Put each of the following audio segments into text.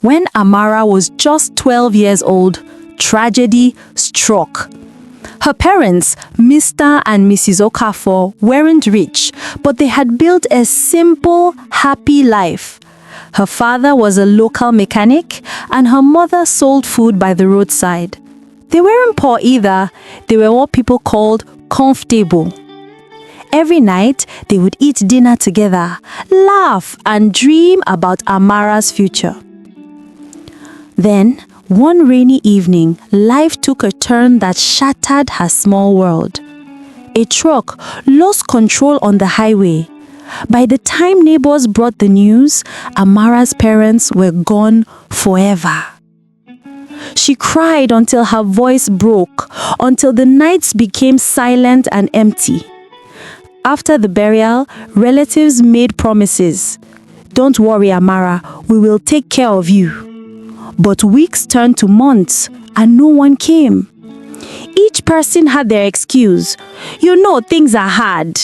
When Amara was just 12 years old, tragedy struck. Her parents, Mr. and Mrs. Okafor, weren't rich, but they had built a simple, happy life. Her father was a local mechanic, and her mother sold food by the roadside. They weren't poor either. They were what people called comfortable. Every night, they would eat dinner together, laugh, and dream about Amara's future. Then, one rainy evening, life took a turn that shattered her small world. A truck lost control on the highway. By the time neighbors brought the news, Amara's parents were gone forever. She cried until her voice broke, until the nights became silent and empty. After the burial, relatives made promises. "Don't worry, Amara, we will take care of you." But weeks turned to months, and no one came. Each person had their excuse. "You know, things are hard.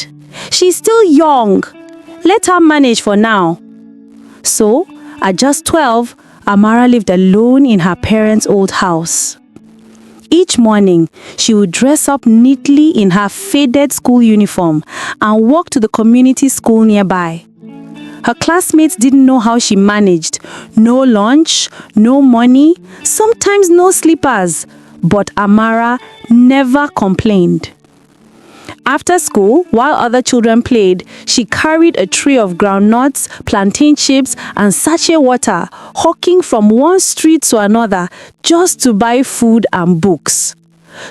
She's still young. Let her manage for now." So, at just 12, Amara lived alone in her parents' old house. Each morning, she would dress up neatly in her faded school uniform and walk to the community school nearby. Her classmates didn't know how she managed. No lunch, no money, sometimes no slippers. But Amara never complained. After school, while other children played, she carried a tray of groundnuts, plantain chips, and sachet water, hawking from one street to another just to buy food and books.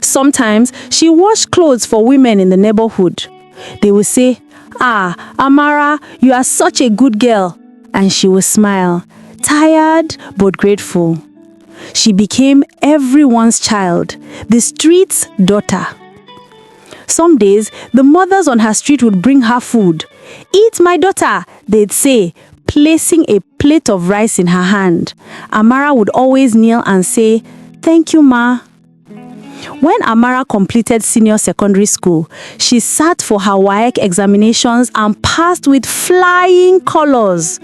Sometimes, she washed clothes for women in the neighborhood. They would say, "Ah, Amara, you are such a good girl." And she would smile, tired but grateful. She became everyone's child, the street's daughter. Some days, the mothers on her street would bring her food. "Eat, my daughter," they'd say, placing a plate of rice in her hand. Amara would always kneel and say, "Thank you, Ma." When Amara completed senior secondary school, she sat for her WAEC examinations and passed with flying colors.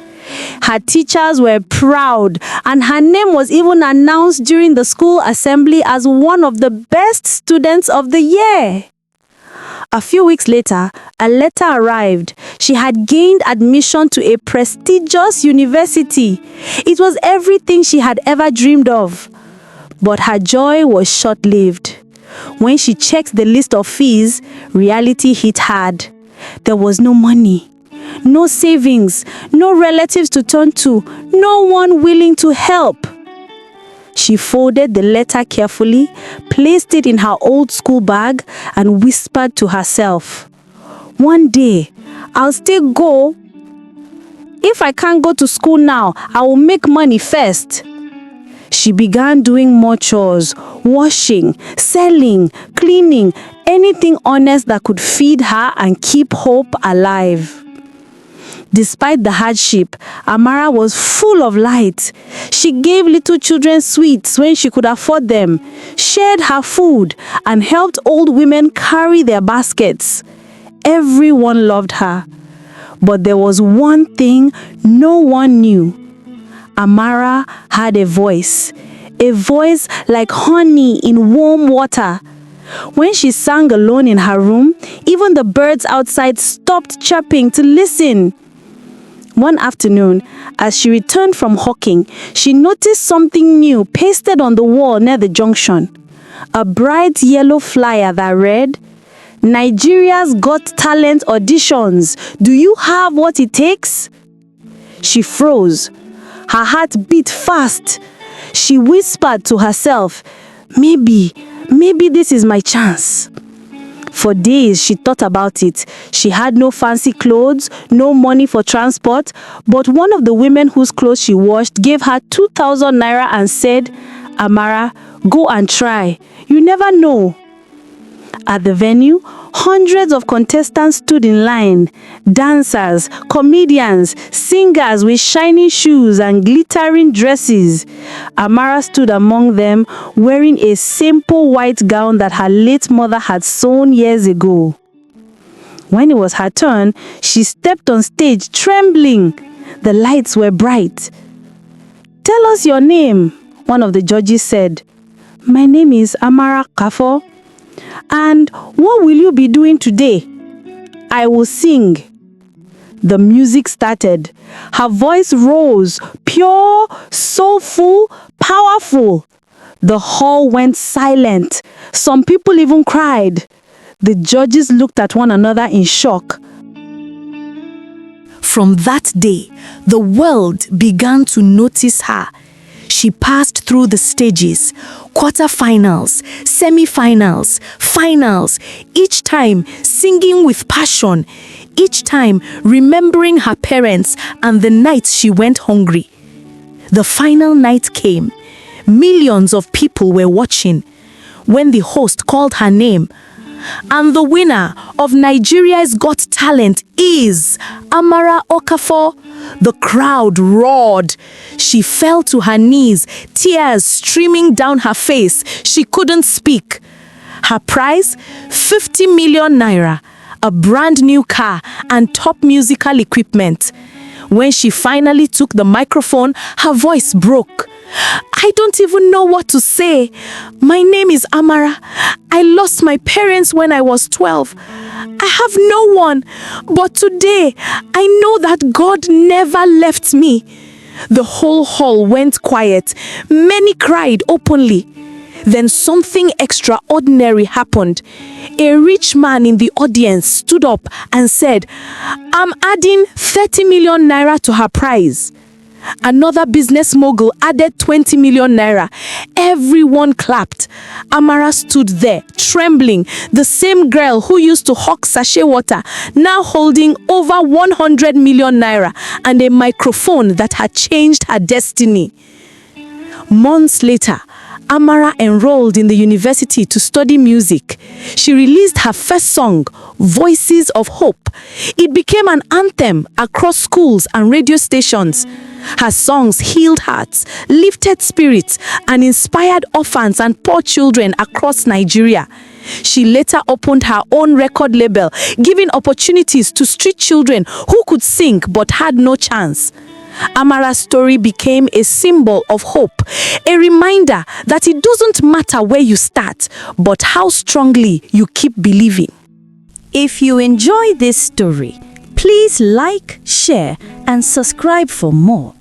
Her teachers were proud, and her name was even announced during the school assembly as one of the best students of the year. A few weeks later, a letter arrived. She had gained admission to a prestigious university. It was everything she had ever dreamed of. But her joy was short-lived. When she checked the list of fees, reality hit hard. There was no money, no savings, no relatives to turn to, no one willing to help. She folded the letter carefully, placed it in her old school bag, and whispered to herself, "One day, I'll still go. If I can't go to school now, I will make money first." She began doing more chores, washing, selling, cleaning, anything honest that could feed her and keep hope alive. Despite the hardship, Amara was full of light. She gave little children sweets when she could afford them, shared her food, and helped old women carry their baskets. Everyone loved her. But there was one thing no one knew. Amara had a voice like honey in warm water. When she sang alone in her room, even the birds outside stopped chirping to listen. One afternoon, as she returned from hawking, she noticed something new pasted on the wall near the junction. A bright yellow flyer that read, "Nigeria's Got Talent auditions. Do you have what it takes?" She froze. Her heart beat fast. She whispered to herself, maybe this is my chance." For days, she thought about it. She had no fancy clothes, no money for transport, but one of the women whose clothes she washed gave her 2,000 naira and said, "Amara, go and try. You never know." At the venue, hundreds of contestants stood in line. Dancers, comedians, singers with shiny shoes and glittering dresses. Amara stood among them, wearing a simple white gown that her late mother had sewn years ago. When it was her turn, she stepped on stage trembling. The lights were bright. "Tell us your name," one of the judges said. "My name is Amara Kafo. And what will you be doing today?" "I will sing." The music started. Her voice rose, pure, soulful, powerful. The hall went silent. Some people even cried. The judges looked at one another in shock. From that day, the world began to notice her. She passed through the stages, quarterfinals, semifinals, finals, each time singing with passion, each time remembering her parents and the nights she went hungry. The final night came. Millions of people were watching. When the host called her name, and the winner of Nigeria's Got Talent is Amara Okafor, the crowd roared. She fell to her knees, tears streaming down her face. She couldn't speak. Her prize, 50 million naira, a brand new car, and top musical equipment. When she finally took the microphone, her voice broke. "I don't even know what to say. My name is Amara. I lost my parents when I was 12. I have no one. But today, I know that God never left me." The whole hall went quiet. Many cried openly. Then something extraordinary happened. A rich man in the audience stood up and said, "I'm adding 30 million naira to her prize." Another business mogul added 20 million naira. Everyone clapped. Amara stood there, trembling, the same girl who used to hawk sachet water, now holding over 100 million naira and a microphone that had changed her destiny. Months later, Amara enrolled in the university to study music. She released her first song, Voices of Hope. It became an anthem across schools and radio stations. Her songs healed hearts, lifted spirits, and inspired orphans and poor children across Nigeria. She later opened her own record label, giving opportunities to street children who could sing but had no chance. Amara's story became a symbol of hope, a reminder that it doesn't matter where you start, but how strongly you keep believing. If you enjoy this story, please like, share, and subscribe for more.